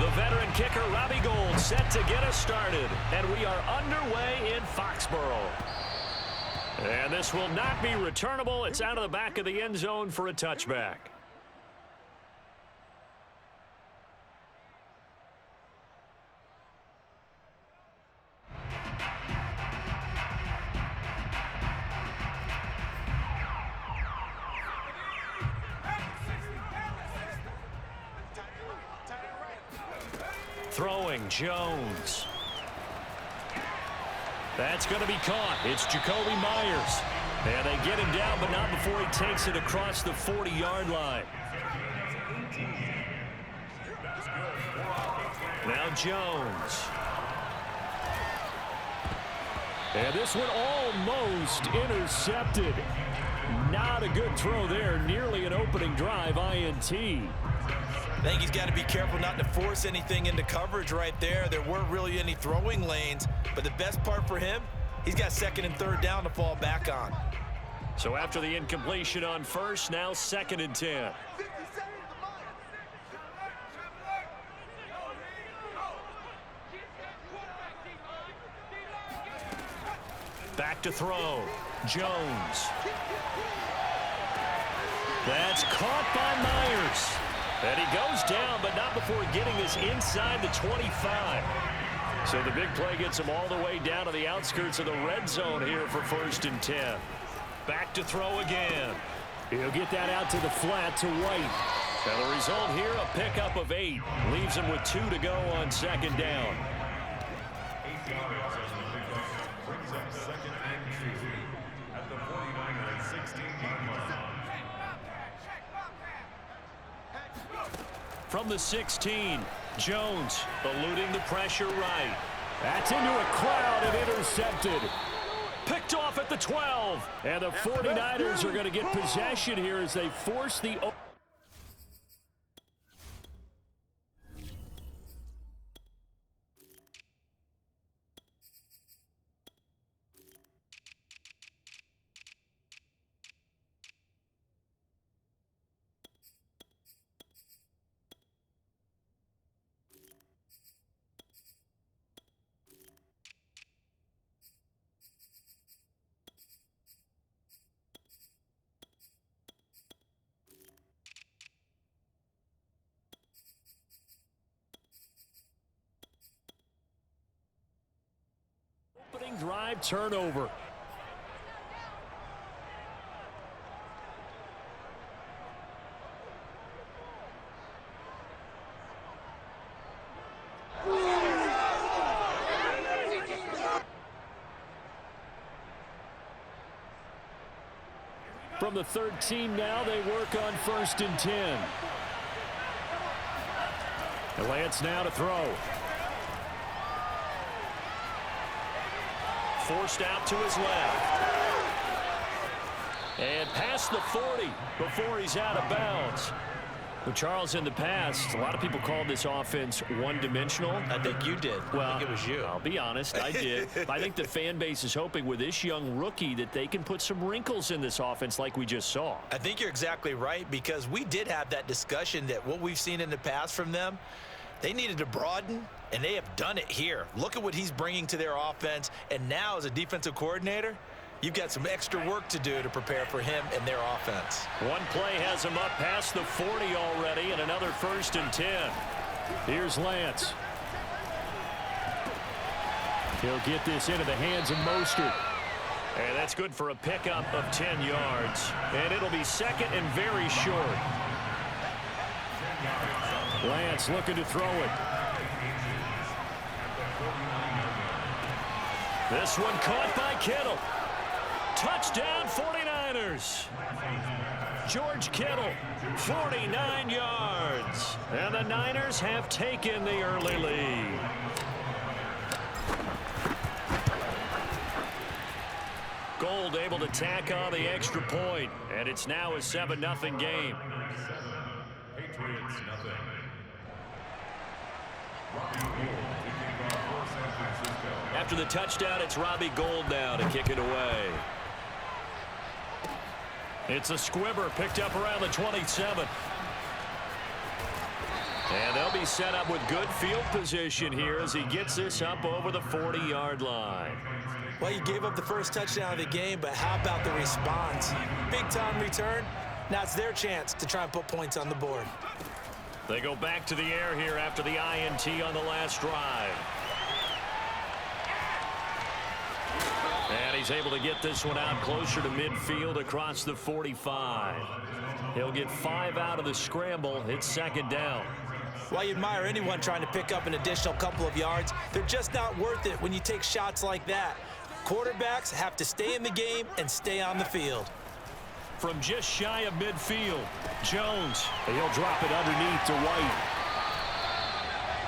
The veteran kicker, Robbie Gould, set to get us started. And we are underway in Foxborough. And this will not be returnable. It's out of the back of the end zone for a touchback. Throwing, Jones. That's going to be caught. It's Jacoby Myers. And they get him down, but not before he takes it across the 40-yard line. Now Jones. And this one almost intercepted. Not a good throw there. Nearly an opening drive, INT. I think he's got to be careful not to force anything into coverage right there. There weren't really any throwing lanes, but the best part for him, he's got second and third down to fall back on. So after the incompletion on first, now 2nd and 10. Back to throw. Jones. That's caught by Myers. And he goes down, but not before getting us inside the 25. So the big play gets him all the way down to the outskirts of the red zone here for 1st and 10. Back to throw again. He'll get that out to the flat to White. Now the result here, a pickup of 8. Leaves him with 2 to go on 2nd down. From the 16, Jones eluding the pressure right. That's into a crowd and intercepted. Picked off at the 12. And the 49ers are going to get possession here as they force the... Opening drive turnover. From the 13 now, they work on 1st and 10. And Lance now to throw. Forced out to his left. And past the 40 before he's out of bounds. Well, Charles, in the past, a lot of people called this offense one-dimensional. I think you did. Well, I think it was you. I'll be honest, I did. I think the fan base is hoping with this young rookie that they can put some wrinkles in this offense like we just saw. I think you're exactly right, because we did have that discussion that what we've seen in the past from them, they needed to broaden, and they have done it here. Look at what he's bringing to their offense, and now as a defensive coordinator, you've got some extra work to do to prepare for him and their offense. One play has him up past the 40 already, and another 1st and 10. Here's Lance. He'll get this into the hands of Mostert. And that's good for a pickup of 10 yards. And it'll be 2nd and very short. Lance looking to throw it. This one caught by Kittle. Touchdown 49ers. George Kittle, 49 yards. And the Niners have taken the early lead. Gould able to tack on the extra point. And it's now a 7-0 game. Patriots nothing. After the touchdown, it's Robbie Gould now to kick it away. It's a squibber picked up around the 27. And they'll be set up with good field position here as he gets this up over the 40-yard line. Well, you gave up the first touchdown of the game, but how about the response? Big-time return. Now it's their chance to try and put points on the board. They go back to the air here after the INT on the last drive. And he's able to get this one out closer to midfield across the 45. He'll get 5 out of the scramble. It's second down. Well, you admire anyone trying to pick up an additional couple of yards. They're just not worth it when you take shots like that. Quarterbacks have to stay in the game and stay on the field. From just shy of midfield, Jones. He'll drop it underneath to White.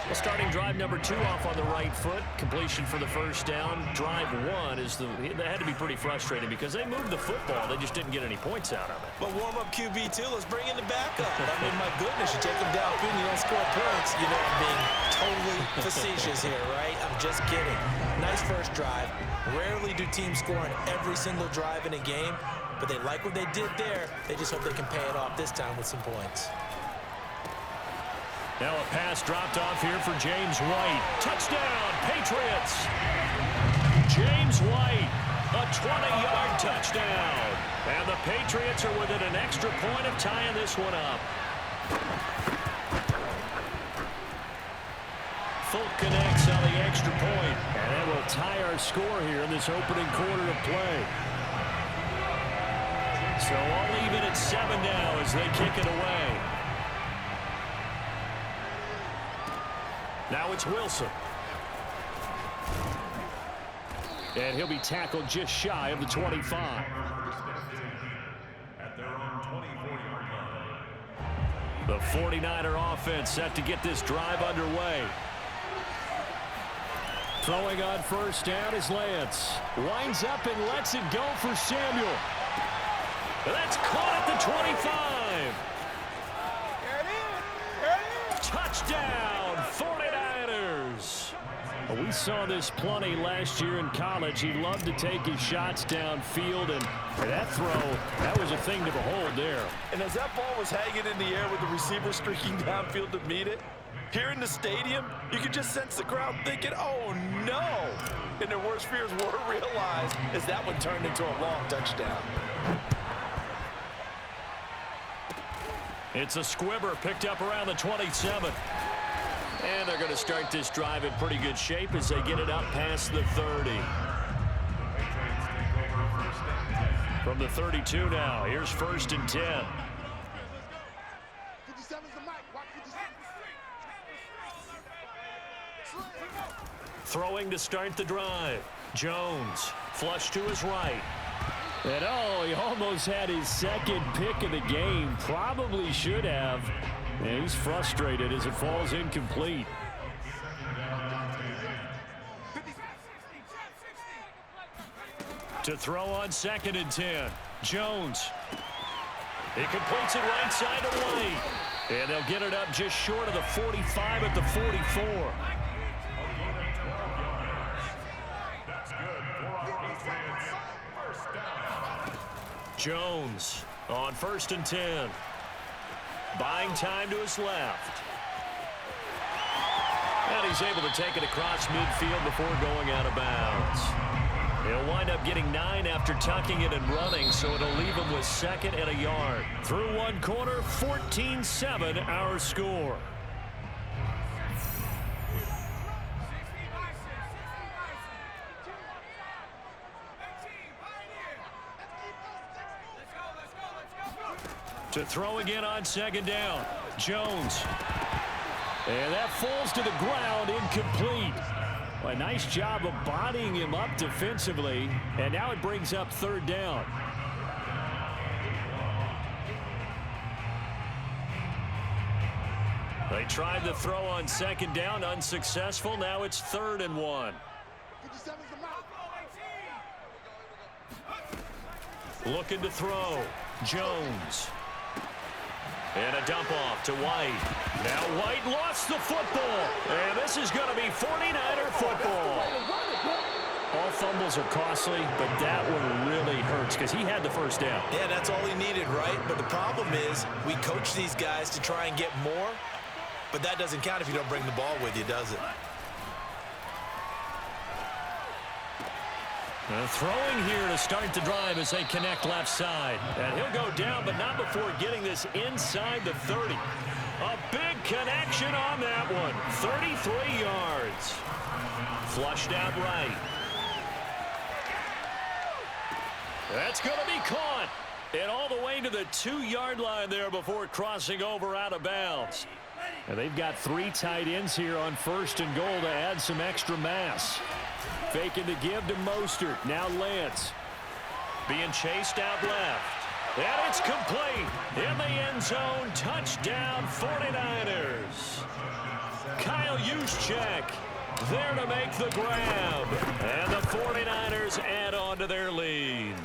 Well, starting drive number 2 off on the right foot. Completion for the first down. Drive 1 is that had to be pretty frustrating because they moved the football. They just didn't get any points out of it. But warm-up QB2, let's bring in the backup. I mean, my goodness, you take them downfield and you don't score points. You know I'm being totally facetious here, right? I'm just kidding. Nice first drive. Rarely do teams score on every single drive in a game, but they like what they did there. They just hope they can pay it off this time with some points. Now a pass dropped off here for James White. Touchdown, Patriots! James White, a 20-yard touchdown. And the Patriots are within an extra point of tying this one up. Folk connects on the extra point, and that will tie our score here in this opening quarter of play. So all even at 7 now as they kick it away. Now it's Wilson. And he'll be tackled just shy of the 25. At their own 24-yard line. The 49er offense set to get this drive underway. Throwing on first down is Lance. Winds up and lets it go for Samuel. That's caught at the 25. Touchdown, 49ers. We saw this plenty last year in college. He loved to take his shots downfield, and that throw, that was a thing to behold there. And as that ball was hanging in the air with the receiver streaking downfield to meet it, here in the stadium, you could just sense the crowd thinking, oh, no. And their worst fears were realized as that one turned into a long touchdown. It's a squibber picked up around the 27. And they're going to start this drive in pretty good shape as they get it up past the 30. From the 32 now, here's 1st and 10. Throwing to start the drive. Jones, flush to his right. And oh, he almost had his second pick of the game. Probably should have. And he's frustrated as it falls incomplete. To throw on 2nd and 10. Jones. He completes it right side to White. And they'll get it up just short of the 45 at the 44. Jones on 1st and 10. Buying time to his left. And he's able to take it across midfield before going out of bounds. He'll wind up getting 9 after tucking it and running, so it'll leave him with 2nd and a yard. Through one quarter, 14-7 our score. To throw again on 2nd down. Jones. And that falls to the ground, incomplete. Well, a nice job of bodying him up defensively. And now it brings up 3rd down. They tried the throw on 2nd down, unsuccessful. Now it's 3rd and 1. Looking to throw. Jones. And a dump off to White. Now White lost the football. And this is going to be 49er football. All fumbles are costly, but that one really hurts because he had the first down. Yeah, that's all he needed, right? But the problem is we coach these guys to try and get more. But that doesn't count if you don't bring the ball with you, does it? Throwing here to start the drive as they connect left side. And he'll go down, but not before getting this inside the 30. A big connection on that one. 33 yards. Flushed out right. That's going to be caught. And all the way to the 2-yard line there before crossing over out of bounds. And they've got 3 tight ends here on 1st and goal to add some extra mass. Faking the give to Mostert. Now Lance. Being chased out left. And it's complete. In the end zone. Touchdown 49ers. Kyle Juszczyk there to make the grab. And the 49ers add on to their lead.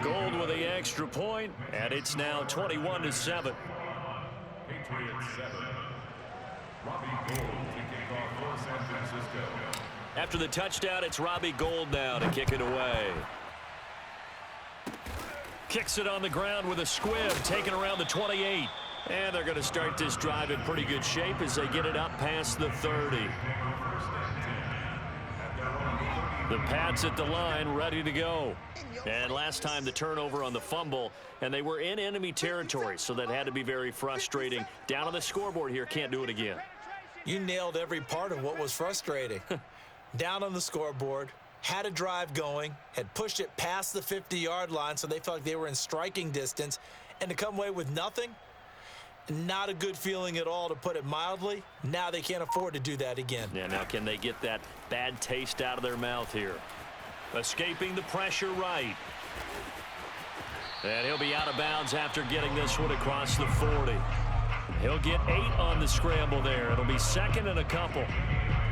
Gold with the extra point, and it's now 21-7. Patriots 7. Robbie Gould to kick off for San Francisco. After the touchdown, it's Robbie Gould now to kick it away. Kicks it on the ground with a squib, taken around the 28. And they're going to start this drive in pretty good shape as they get it up past the 30. The Pats at the line, ready to go. And last time the turnover on the fumble, and they were in enemy territory, so that had to be very frustrating. Down on the scoreboard here, can't do it again. You nailed every part of what was frustrating. Down on the scoreboard, had a drive going, had pushed it past the 50-yard line, so they felt like they were in striking distance, and to come away with nothing, not a good feeling at all, to put it mildly. Now they can't afford to do that again. Yeah, now can they get that bad taste out of their mouth here? Escaping the pressure right. And he'll be out of bounds after getting this one across the 40. He'll get 8 on the scramble there. It'll be 2nd and a couple.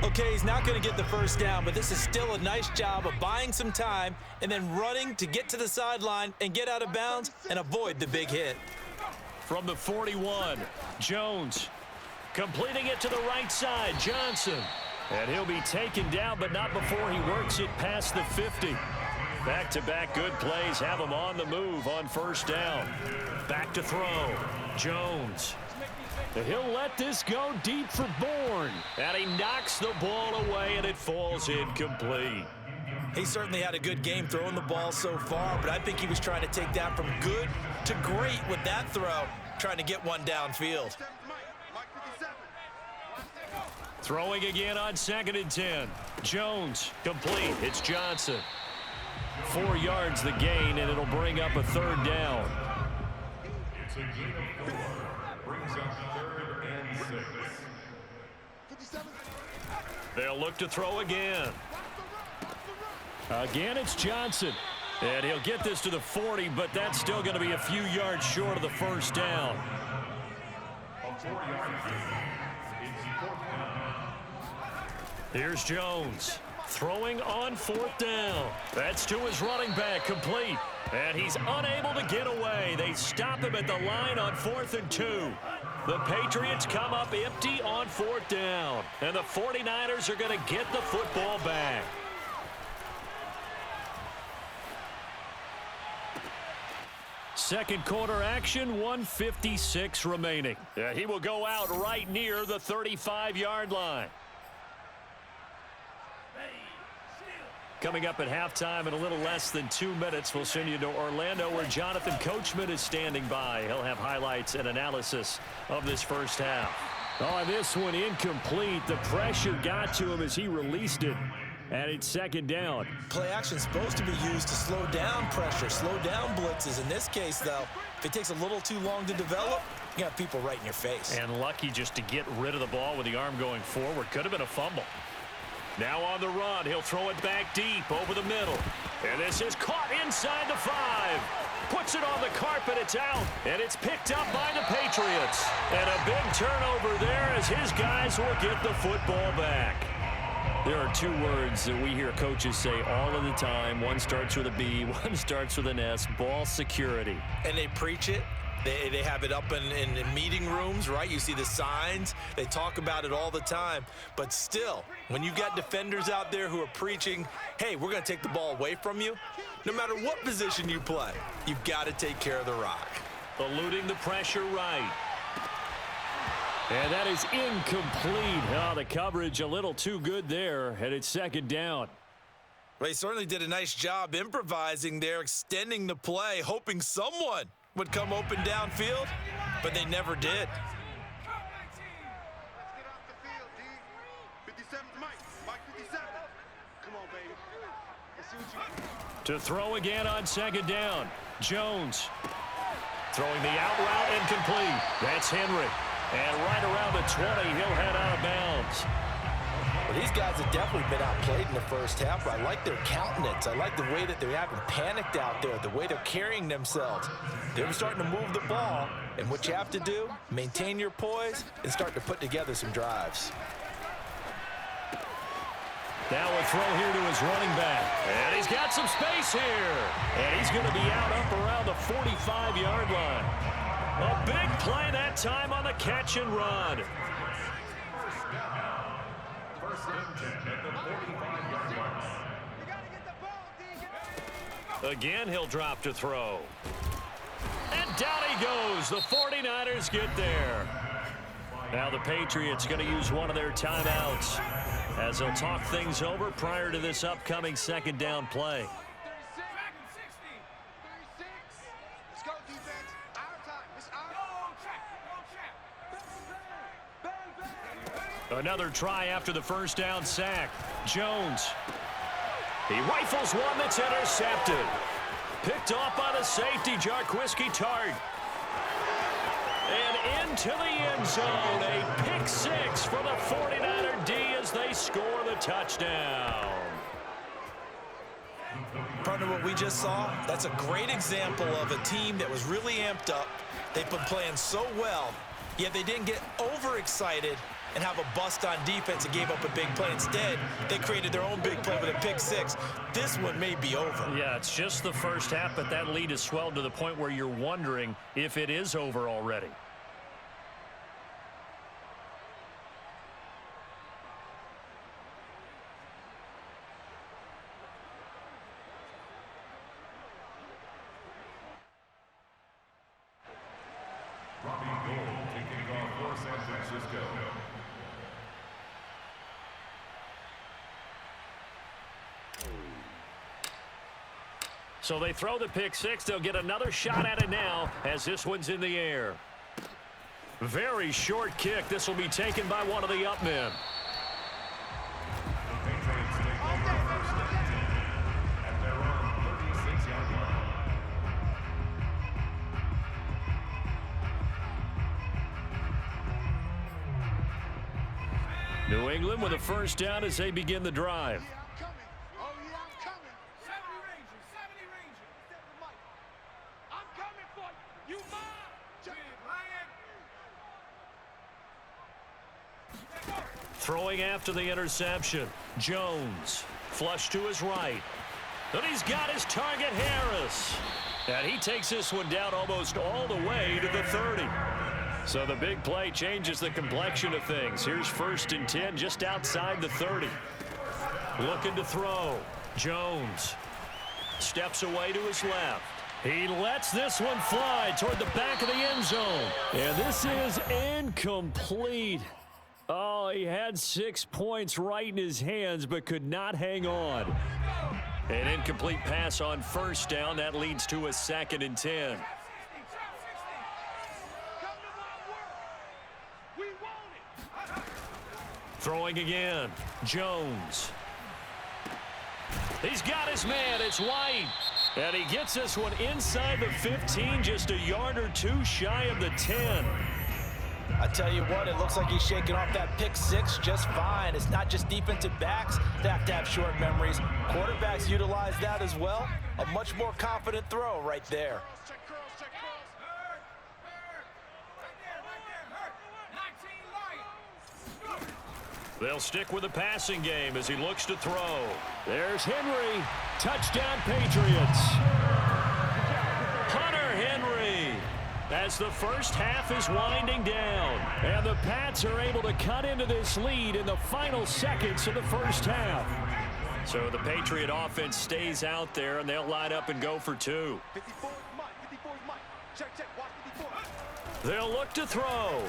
Okay, he's not going to get the first down, but this is still a nice job of buying some time and then running to get to the sideline and get out of bounds and avoid the big hit. From the 41, Jones completing it to the right side, Johnson. And he'll be taken down, but not before he works it past the 50. Back-to-back good plays have him on the move on 1st down. Back to throw, Jones. And he'll let this go deep for Bourne. And he knocks the ball away, and it falls incomplete. He certainly had a good game throwing the ball so far, but I think he was trying to take that from good to great with that throw, trying to get one downfield. Throwing again on 2nd and 10. Jones complete. It's Johnson. 4 yards the gain, and it'll bring up a 3rd down. It's a gain of 4. Brings up 3rd and 6. They'll look to throw again. Again, it's Johnson. And he'll get this to the 40, but that's still going to be a few yards short of the 1st down. A 4-yard gain. It's 4th down. Here's Jones. Throwing on 4th down. That's to his running back, complete. And he's unable to get away. They stop him at the line on 4th and 2. The Patriots come up empty on 4th down. And the 49ers are going to get the football back. Second quarter action, 1:56 remaining. Yeah, he will go out right near the 35-yard line. Coming up at halftime in a little less than 2 minutes, we'll send you to Orlando where Jonathan Coachman is standing by. He'll have highlights and analysis of this first half. Oh, this one incomplete. The pressure got to him as he released it. And it's 2nd down. Play action is supposed to be used to slow down pressure, slow down blitzes. In this case, though, if it takes a little too long to develop, you got people right in your face. And lucky just to get rid of the ball with the arm going forward. Could have been a fumble. Now on the run, he'll throw it back deep over the middle. And this is caught inside the 5. Puts it on the carpet, it's out, and it's picked up by the Patriots. And a big turnover there as his guys will get the football back. There are 2 words that we hear coaches say all of the time. One starts with a B, one starts with an S, ball security. And they preach it. They have it up in meeting rooms, right? You see the signs. They talk about it all the time. But still, when you've got defenders out there who are preaching, hey, we're going to take the ball away from you, no matter what position you play, you've got to take care of the rock. Eluding the pressure right. And that is incomplete. Oh, the coverage a little too good there, and it's second down. Well, he certainly did a nice job improvising there, extending the play, hoping someone would come open downfield, but they never did. To throw again on second down. Jones throwing the out route incomplete. That's Henry. And right around the 20, he'll head out of bounds. Well, these guys have definitely been outplayed in the first half, but I like their countenance. I like the way that they haven't panicked out there, the way they're carrying themselves. They're starting to move the ball, and what you have to do, maintain your poise and start to put together some drives. Now a throw here to his running back. And he's got some space here. And he's going to be out up around the 45-yard line. A big play that time on the catch and run. First and 10 at the 45-yard line. Again, he'll drop to throw. And down he goes. The 49ers get there. Now the Patriots going to use one of their timeouts as they'll talk things over prior to this upcoming second down play. Another try after the first down sack. Jones. He rifles one that's intercepted. Picked off by the safety, Jarquiski Tart. And into the end zone. A pick six for the 49er D as they score the touchdown. Partner, what we just saw, that's a great example of a team that was really amped up. They've been playing so well, yet they didn't get overexcited and have a bust on defense and gave up a big play. Instead, they created their own big play with a pick six. This one may be over. Yeah, it's just the first half, but that lead has swelled to the point where you're wondering if it is over already. So they throw the pick six. They'll get another shot at it now as this one's in the air. Very short kick. This will be taken by one of the up men. New England with a first down as they begin the drive. Throwing after the interception. Jones. Flush to his right. And he's got his target, Harris. And he takes this one down almost all the way to the 30. So the big play changes the complexion of things. Here's first and 10 just outside the 30. Looking to throw. Jones. Steps away to his left. He lets this one fly toward the back of the end zone. And this is incomplete. Oh, he had 6 points right in his hands, but could not hang on. An incomplete pass on first down. That leads to a second and 10. Throwing again. Jones. He's got his man. It's White. And he gets this one inside the 15, just a yard or two shy of the 10. I tell you what, it looks like he's shaking off that pick six just fine. It's not just defensive backs that have to have short memories. Quarterbacks utilize that as well. A much more confident throw right there. They'll stick with the passing game as he looks to throw. There's Henry. Touchdown, Patriots. Hunter Henry. As the first half is winding down. And the Pats are able to cut into this lead in the final seconds of the first half. So the Patriot offense stays out there, and they'll line up and go for two. They'll look to throw.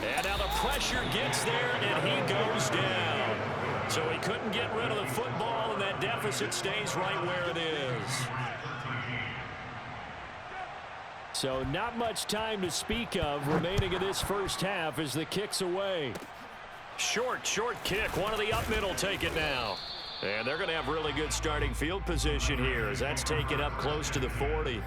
And now the pressure gets there, and he goes down. So he couldn't get rid of the football, and that deficit stays right where it is. So not much time to speak of remaining in this first half as the kick's away. Short kick. One of the up mid will take it now. And they're going to have really good starting field position here as that's taken up close to the 40.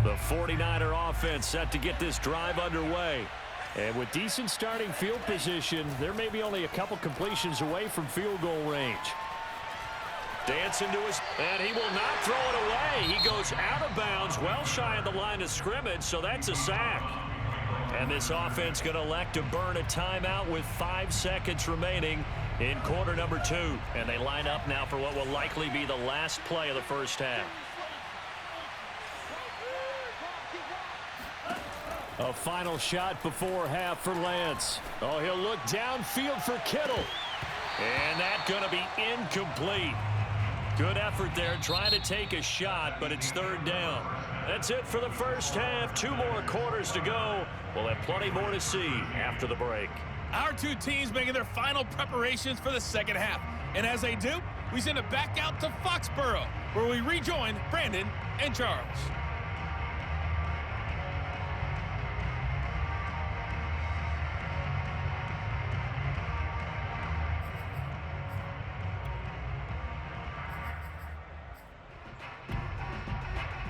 The 49er offense set to get this drive underway. And with decent starting field position, there may be only a couple completions away from field goal range. Dancing to his, and he will not throw it away. He goes out of bounds, well shy of the line of scrimmage, so that's a sack. And this offense going to elect to burn a timeout with 5 seconds remaining in quarter number 2. And they line up now for what will likely be the last play of the first half. A final shot before half for Lance. Oh, he'll look downfield for Kittle. And that's going to be incomplete. Good effort there trying to take a shot, but it's third down. That's it for the first half. 2 more quarters to go. We'll have plenty more to see after the break. Our two teams making their final preparations for the second half. And as they do, we send it back out to Foxborough, where we rejoin Brandon and Charles.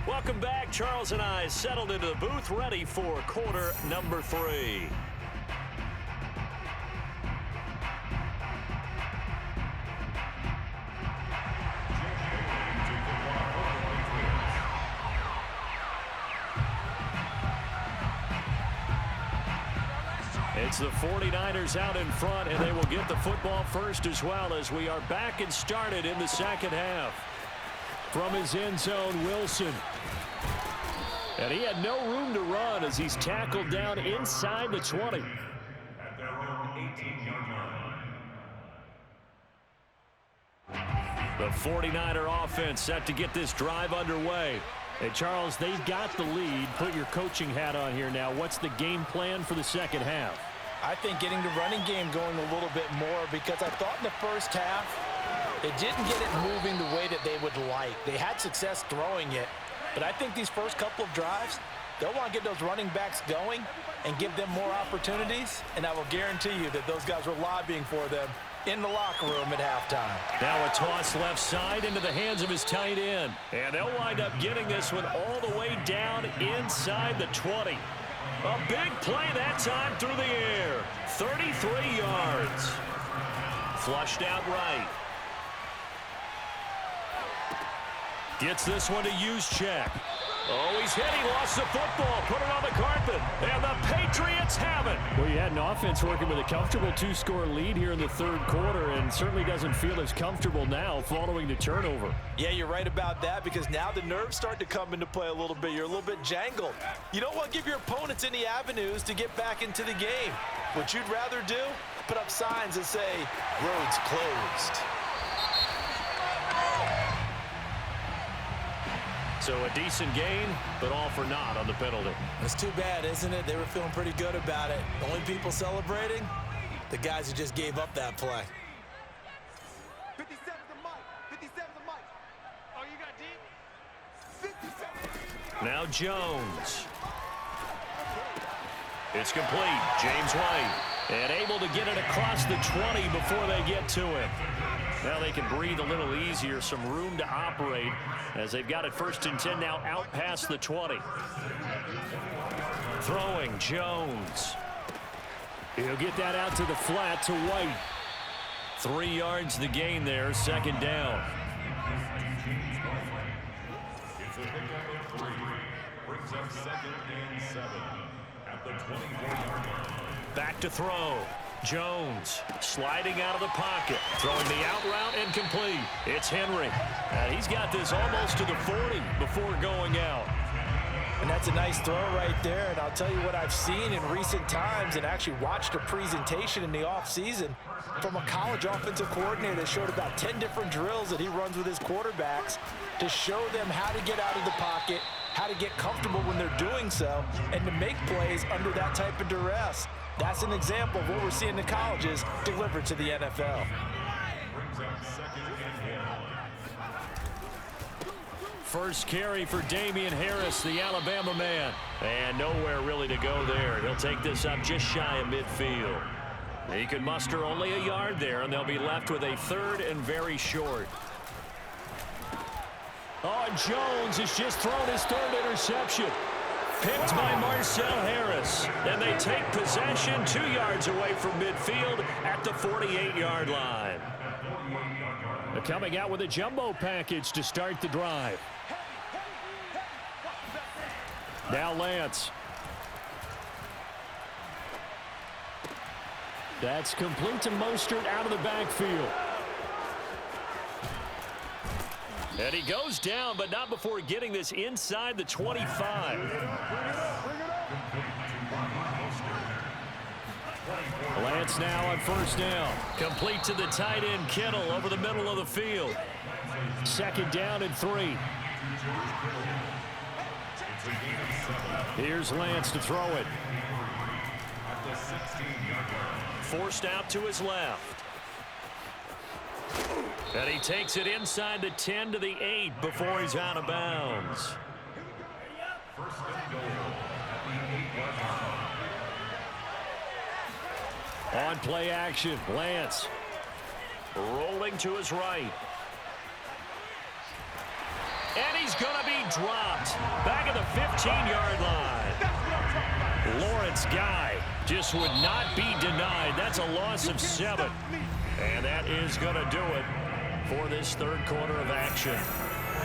Welcome back. Charles and I settled into the booth, ready for quarter number 3. It's the 49ers out in front, and they will get the football first as well as we are back and started in the second half. From his end zone, Wilson. And he had no room to run as he's tackled down inside the 20. At their own 18-yard line. The 49er offense set to get this drive underway. Hey, Charles, they've got the lead. Put your coaching hat on here now. What's the game plan for the second half? I think getting the running game going a little bit more, because I thought in the first half they didn't get it moving the way that they would like. They had success throwing it, but I think these first couple of drives, they'll want to get those running backs going and give them more opportunities, and I will guarantee you that those guys were lobbying for them in the locker room at halftime. Now a toss left side into the hands of his tight end. And they'll wind up getting this one all the way down inside the 20. A big play that time through the air. 33 yards. Flushed out right. Gets this one to Juszczyk. Oh, he's hit. He lost the football. Put it on the carpet. And the Patriots have it. Well, you had an offense working with a comfortable 2-score lead here in the third quarter, and certainly doesn't feel as comfortable now following the turnover. Yeah, you're right about that, because now the nerves start to come into play a little bit. You're a little bit jangled. You don't want to give your opponents any avenues to get back into the game. What you'd rather do, put up signs that say, roads closed. So a decent gain, but all for naught on the penalty. It's too bad, isn't it? They were feeling pretty good about it. The only people celebrating, the guys who just gave up that play. 57's the mic. 57's the mic. Oh, you got deep? 57. Now Jones. It's complete. James White. And able to get it across the 20 before they get to him. Now they can breathe a little easier, some room to operate as they've got it 1st and 10 now out past the 20. Throwing Jones. He'll get that out to the flat to White. 3 yards the gain there, 2nd down. It's a pickup of 3. Brings up 2nd and 7 at the 24-yard line. Back to throw. Jones sliding out of the pocket, throwing the out route and complete. It's Henry. And he's got this almost to the 40 before going out. And that's a nice throw right there. And I'll tell you what I've seen in recent times and actually watched a presentation in the offseason from a college offensive coordinator that showed about 10 different drills that he runs with his quarterbacks to show them how to get out of the pocket, how to get comfortable when they're doing so, and to make plays under that type of duress. That's an example of what we're seeing in colleges delivered to the NFL. First carry for Damian Harris, the Alabama man. And nowhere really to go there. He'll take this up just shy of midfield. He can muster only a yard there, and they'll be left with a third and very short. Oh, Jones has just thrown his third interception. Picked by Marcel Harris. And they take possession 2 yards away from midfield at the 48-yard line. They're coming out with a jumbo package to start the drive. Now Lance. That's complete to Mostert out of the backfield. And he goes down, but not before getting this inside the 25. Lance now on first down. Complete to the tight end Kittle over the middle of the field. Second down and 3. Here's Lance to throw it. Forced out to his left. And he takes it inside the 10 to the 8 before he's out of bounds. On play action, Lance rolling to his right. And he's going to be dropped back at the 15-yard line. Lawrence Guy just would not be denied. That's a loss of 7. And that is going to do it for this third quarter of action.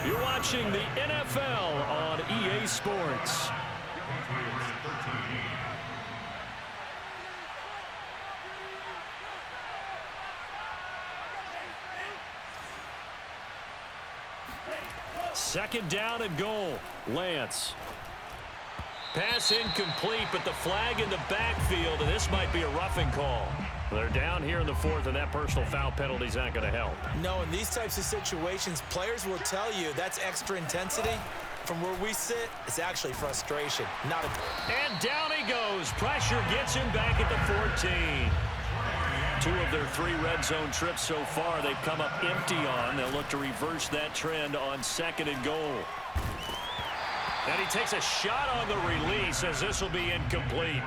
You're watching the NFL on EA Sports. Second down and goal. Lance. Pass incomplete, but the flag in the backfield, and this might be a roughing call. They're down here in the 4th, and that personal foul penalty is not going to help. No, in these types of situations, players will tell you that's extra intensity. From where we sit, it's actually frustration. Not a... And down he goes. Pressure gets him back at the 14. 2 of their 3 red zone trips so far they've come up empty on. They'll look to reverse that trend on second and goal. And he takes a shot on the release as this will be incomplete.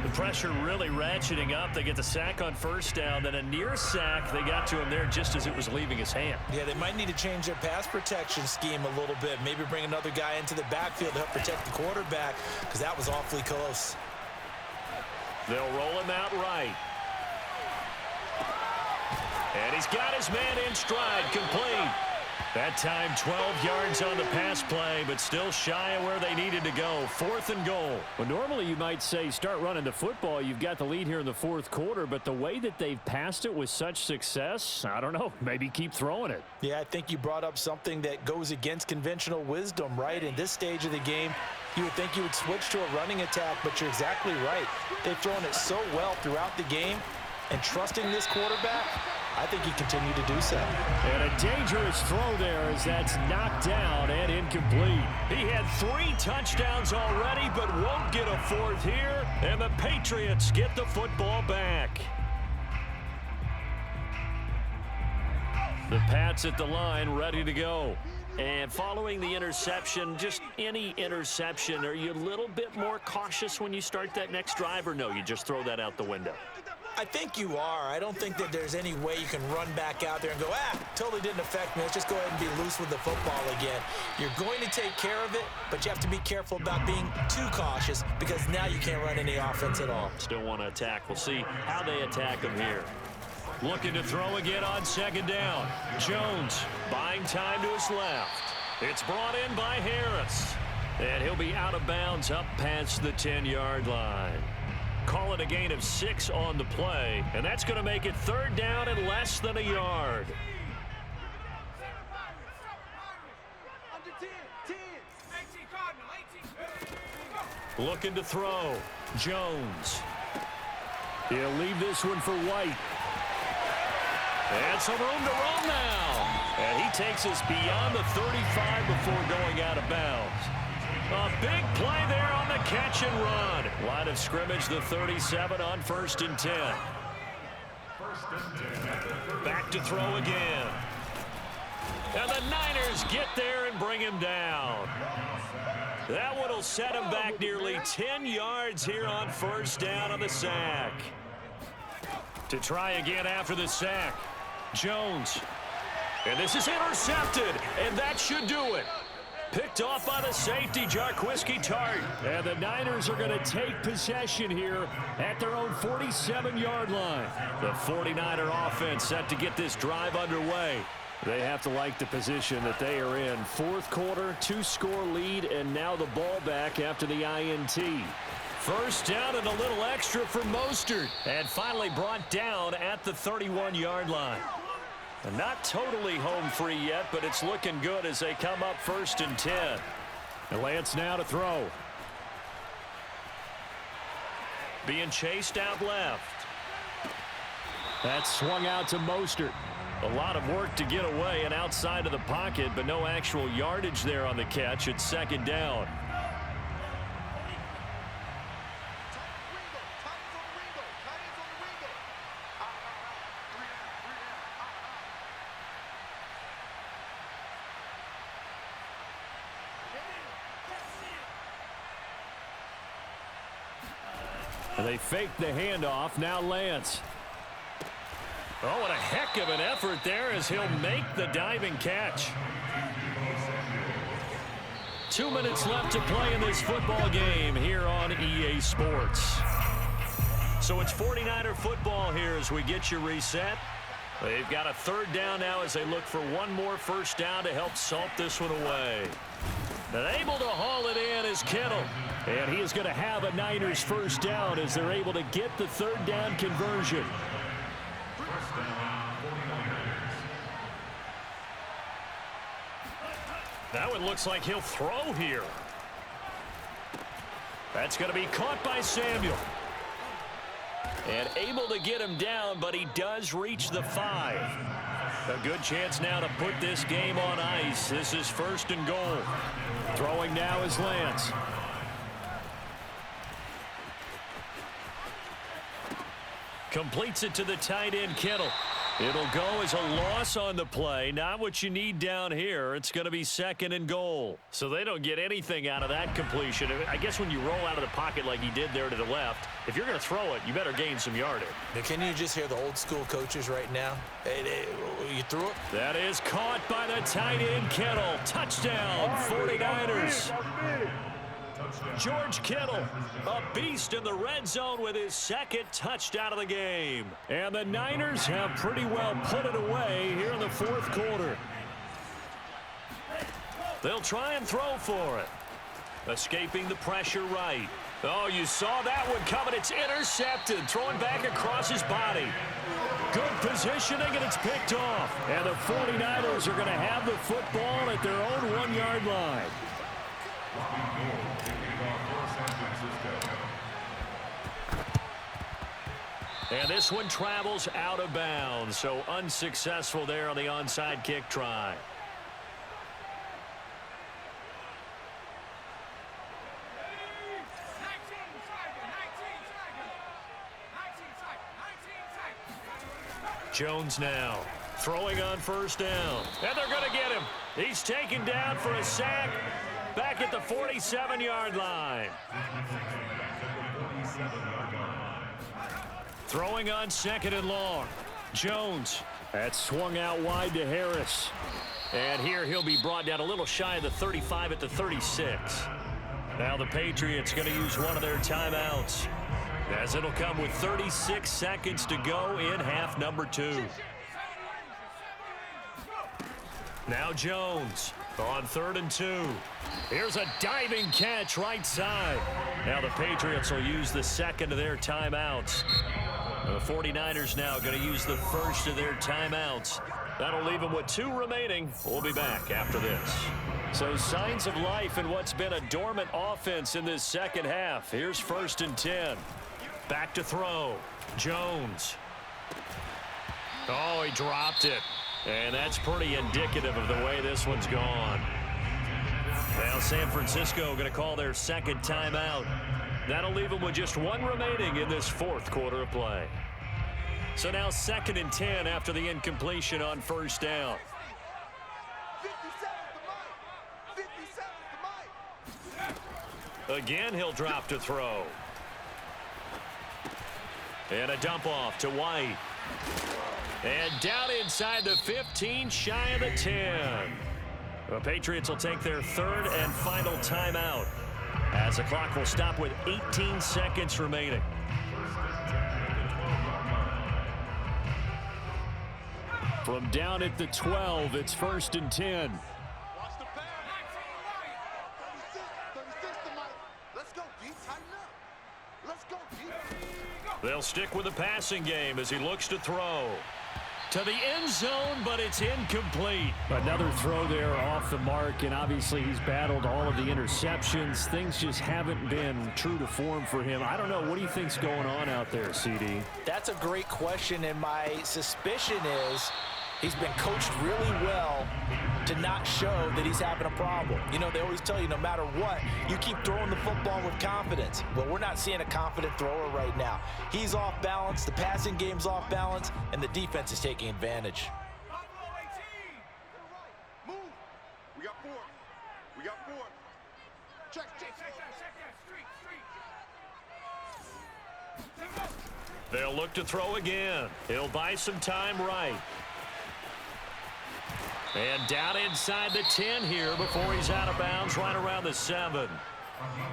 The pressure really ratcheting up. They get the sack on first down, then a near sack. They got to him there just as it was leaving his hand. Yeah, they might need to change their pass protection scheme a little bit. Maybe bring another guy into the backfield to help protect the quarterback, because that was awfully close. They'll roll him out right. And he's got his man in stride, complete. That time 12 yards on the pass play, but still shy of where they needed to go. 4th and goal. Well, normally you might say start running the football. You've got the lead here in the 4th quarter, but the way that they've passed it with such success, I don't know, maybe keep throwing it. Yeah, I think you brought up something that goes against conventional wisdom, right? In this stage of the game, you would think you would switch to a running attack, but you're exactly right. They've thrown it so well throughout the game, and trusting this quarterback, I think he continued to do so. And a dangerous throw there as that's knocked down and incomplete. He had 3 touchdowns already, but won't get a 4th here. And the Patriots get the football back. The Pats at the line, ready to go. And following the interception, just any interception, are you a little bit more cautious when you start that next drive, or no, you just throw that out the window? I think you are. I don't think that there's any way you can run back out there and go, totally didn't affect me. Let's just go ahead and be loose with the football again. You're going to take care of it, but you have to be careful about being too cautious because now you can't run any offense at all. Still want to attack. We'll see how they attack him here. Looking to throw again on second down. Jones buying time to his left. It's brought in by Harris. And he'll be out of bounds up past the 10-yard line. Call it a gain of 6 on the play, and that's going to make it 3rd down and less than a yard. Looking to throw. Jones. He'll leave this one for White. And some room to run now. And he takes us beyond the 35 before going out of bounds. A big play there on the catch and run. Line of scrimmage, the 37 on 1st and 10. Back to throw again. And the Niners get there and bring him down. That one will set him back nearly 10 yards here on 1st down on the sack. To try again after the sack. Jones. And this is intercepted. And that should do it. Picked off by the safety, Jarquiski Tart. And the Niners are going to take possession here at their own 47-yard line. The 49er offense set to get this drive underway. They have to like the position that they are in. 4th quarter, 2-score lead, and now the ball back after the INT. 1st down and a little extra for Mostert. And finally brought down at the 31-yard line. Not totally home free yet, but it's looking good as they come up 1st and 10. And Lance now to throw. Being chased out left. That's swung out to Mostert. A lot of work to get away and outside of the pocket, but no actual yardage there on the catch. It's 2nd down. They fake the handoff. Now Lance. Oh, what a heck of an effort there as he'll make the diving catch. 2 minutes left to play in this football game here on EA Sports. So it's 49er football here as we get you reset. They've got a 3rd down now as they look for one more 1st down to help salt this one away. And able to haul it in is Kittle. And he is going to have a Niners 1st down as they're able to get the 3rd down conversion. That one looks like he'll throw here. That's going to be caught by Samuel. And able to get him down, but he does reach the 5. A good chance now to put this game on ice. This is 1st and goal. Throwing now is Lance. Completes it to the tight end, Kittle. It'll go as a loss on the play. Not what you need down here. It's going to be 2nd and goal. So they don't get anything out of that completion. I guess when you roll out of the pocket like he did there to the left, if you're going to throw it, you better gain some yardage. Now, can you just hear the old school coaches right now? Hey, you threw it? That is caught by the tight end, Kittle. Touchdown, 49ers. George Kittle, a beast in the red zone with his 2nd touchdown of the game. And the Niners have pretty well put it away here in the 4th quarter. They'll try and throw for it. Escaping the pressure right. Oh, you saw that one coming. It's intercepted. Throwing back across his body. Good positioning, and it's picked off. And the 49ers are going to have the football at their own 1-yard line. And this one travels out of bounds, so unsuccessful there on the onside kick try. Jones now throwing on 1st down. And they're going to get him. He's taken down for a sack back at the 47-yard line. Throwing on 2nd and long. Jones. That's swung out wide to Harris. And here he'll be brought down a little shy of the 35 at the 36. Now the Patriots going to use one of their timeouts, as it'll come with 36 seconds to go in half number 2. Now Jones on 3rd and 2. Here's a diving catch right side. Now the Patriots will use the 2nd of their timeouts. The 49ers now going to use the 1st of their timeouts. That'll leave them with 2 remaining. We'll be back after this. So signs of life in what's been a dormant offense in this second half. Here's 1st and 10. Back to throw. Jones. Oh, he dropped it. And that's pretty indicative of the way this one's gone. Now San Francisco going to call their second timeout. That'll leave them with just one remaining in this 4th quarter of play. So now 2nd and 10 after the incompletion on 1st down. 57 the mic. Again, he'll drop to throw. And a dump off to White. And down inside the 15, shy of the 10. The Patriots will take their 3rd and final timeout as the clock will stop with 18 seconds remaining. From down at the 12, it's 1st and 10. Watch the pass. 36 the mic. Let's go, D. Tighten up. Let's go, D. They'll stick with the passing game as he looks to throw. To the end zone, but it's incomplete. Another throw there off the mark, and obviously he's battled all of the interceptions. Things just haven't been true to form for him. I don't know. What do you think's going on out there, CD? That's a great question, and my suspicion is he's been coached really well to not show that he's having a problem. You know, they always tell you no matter what, you keep throwing the football with confidence. Well, we're not seeing a confident thrower right now. He's off balance, the passing game's off balance, and the defense is taking advantage. Move. We got 4. We got 4. Check. They'll look to throw again. He'll buy some time right. And down inside the 10 here before he's out of bounds, right around the 7.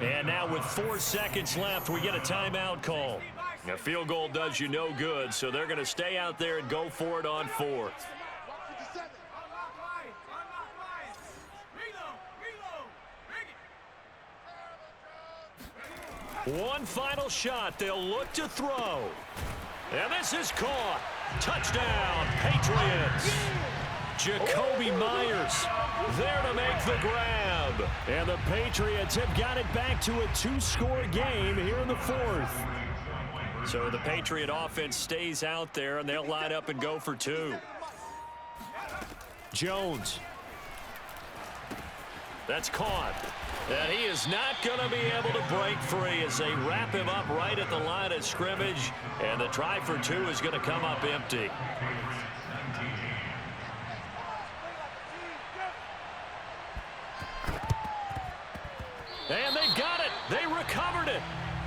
And now with 4 seconds left, we get a timeout call. A field goal does you no good, so they're going to stay out there and go for it on 4th. 57. One final shot. They'll look to throw. And this is caught. Touchdown, Patriots. Jacoby Myers there to make the grab. And the Patriots have got it back to a 2-score game here in the 4th. So the Patriot offense stays out there, and they'll line up and go for 2. Jones. That's caught. And he is not going to be able to break free as they wrap him up right at the line of scrimmage. And the try for 2 is going to come up empty. And they've got it. They recovered it.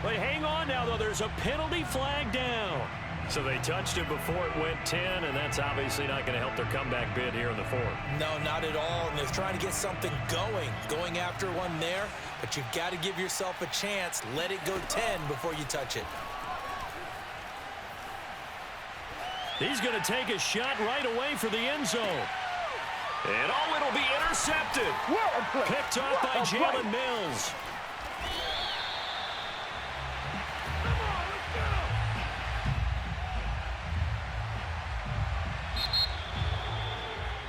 They hang on now, though. There's a penalty flag down. So they touched it before it went 10, and that's obviously not going to help their comeback bid here in the 4th. No, not at all. And they're trying to get something going after one there. But you've got to give yourself a chance. Let it go 10 before you touch it. He's going to take a shot right away for the end zone. And it'll be intercepted. Picked off by Jalen Mills.